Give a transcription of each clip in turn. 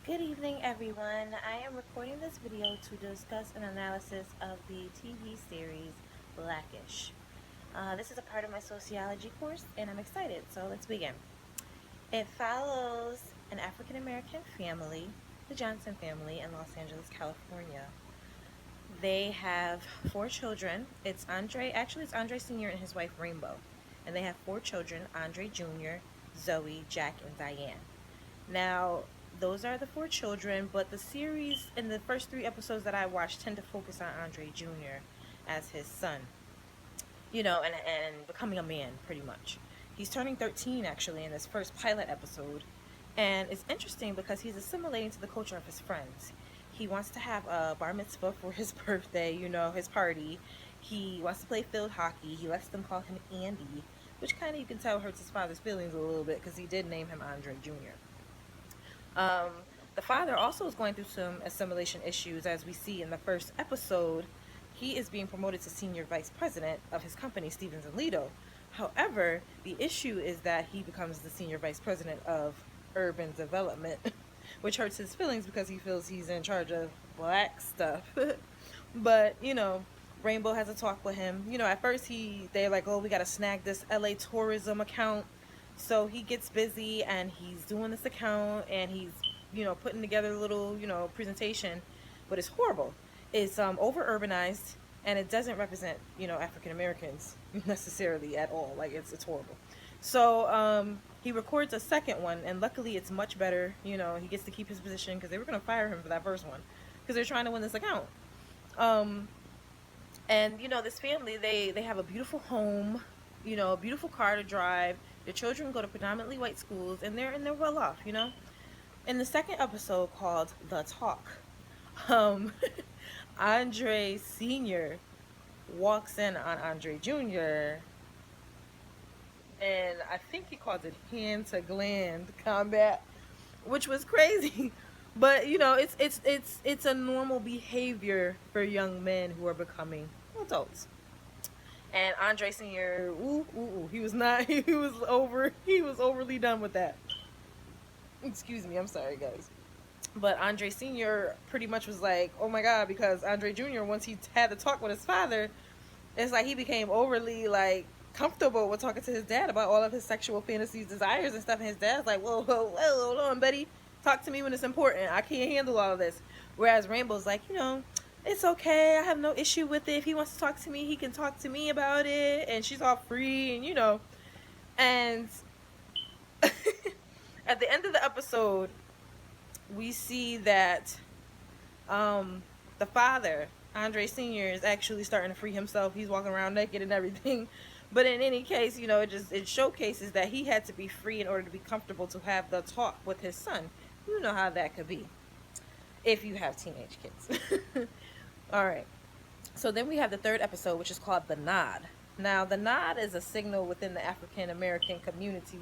Good evening, everyone. I am recording this video to discuss an analysis of the TV series Blackish. This is a part of my sociology course, and I'm excited, so let's begin. It follows an African American family, the Johnson family, in Los Angeles, California. They have 4 children. It's Andre Sr. and his wife Rainbow. And they have 4 children: Andre Jr., Zoe, Jack, and Diane. Now, those are the 4 children, but the series in the first 3 episodes that I watched tend to focus on Andre Jr. as his son, and becoming a man, pretty much. He's turning 13, actually, in this first pilot episode, and it's interesting because he's assimilating to the culture of his friends. He wants to have a bar mitzvah for his birthday, his party. He wants to play field hockey. He lets them call him Andy, which kind of, you can tell, hurts his father's feelings a little bit because he did name him Andre Jr. The father also is going through some assimilation issues, as we see in the first episode. He is being promoted to senior vice president of his company, Stevens and Lido. However, the issue is that he becomes the senior vice president of urban development, which hurts his feelings because he feels he's in charge of black stuff. But, Rainbow has a talk with him. At first they're like, oh, we got to snag this LA tourism account. So he gets busy and he's doing this account and he's, putting together a little, presentation, but it's horrible. It's over urbanized and it doesn't represent, African Americans necessarily at all. Like it's horrible. So he records a second one, and luckily it's much better. He gets to keep his position because they were going to fire him for that first one because they're trying to win this account. And this family, they have a beautiful home, a beautiful car to drive. Their children go to predominantly white schools, and they're well off. In the second episode, called The Talk, Andre Sr. walks in on Andre Jr. and I think he calls it hand to gland combat, which was crazy. But it's a normal behavior for young men who are becoming adults. And Andre Sr., he was not. He was overly done with that. Excuse me, I'm sorry, guys. But Andre Sr. pretty much was like, oh my God, because Andre Jr., once he had the talk with his father, it's like he became overly, comfortable with talking to his dad about all of his sexual fantasies, desires, and stuff. And his dad's like, whoa, hold on, buddy. Talk to me when it's important. I can't handle all of this. Whereas Rainbow's like, it's okay. I have no issue with it. If he wants to talk to me, he can talk to me about it. And she's all free, and And at the end of the episode, we see that the father, Andre Sr., is actually starting to free himself. He's walking around naked and everything. But in any case, it showcases that he had to be free in order to be comfortable to have the talk with his son. You know how that could be if you have teenage kids. All right. So then we have the third episode, which is called The Nod. Now, the nod is a signal within the African American community.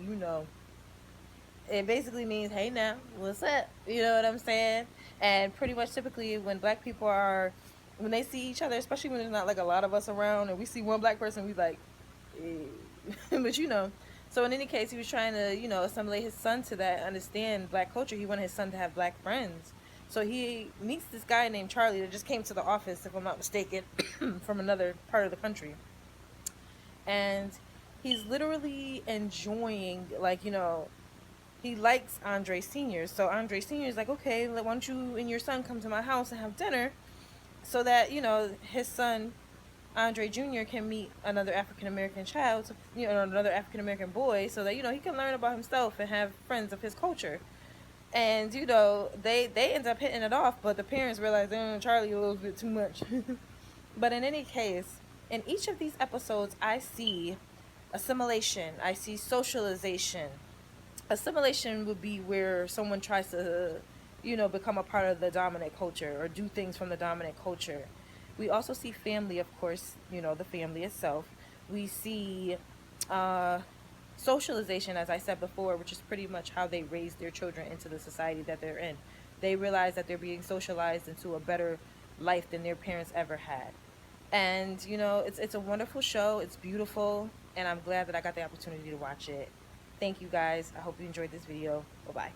It basically means, hey, now, what's up? You know what I'm saying? And pretty much typically when black people when they see each other, especially when there's not a lot of us around, and we see one black person, we like, but So in any case, he was trying to, assimilate his son to that, understand black culture. He wanted his son to have black friends. So he meets this guy named Charlie that just came to the office, if I'm not mistaken, from another part of the country. And he's literally enjoying, he likes Andre Sr. So Andre Sr. is like, okay, why don't you and your son come to my house and have dinner so that, his son, Andre Jr., can meet another African-American child, another African-American boy, so that, he can learn about himself and have friends of his culture. And, they end up hitting it off, but the parents realize, Charlie a little bit too much. But in any case, in each of these episodes, I see assimilation. I see socialization. Assimilation would be where someone tries to, become a part of the dominant culture or do things from the dominant culture. We also see family, of course, the family itself. We see socialization, as I said before, which is pretty much how they raise their children into the society that they're in. They realize that they're being socialized into a better life than their parents ever had. And, it's a wonderful show. It's beautiful. And I'm glad that I got the opportunity to watch it. Thank you guys. I hope you enjoyed this video. Bye-bye.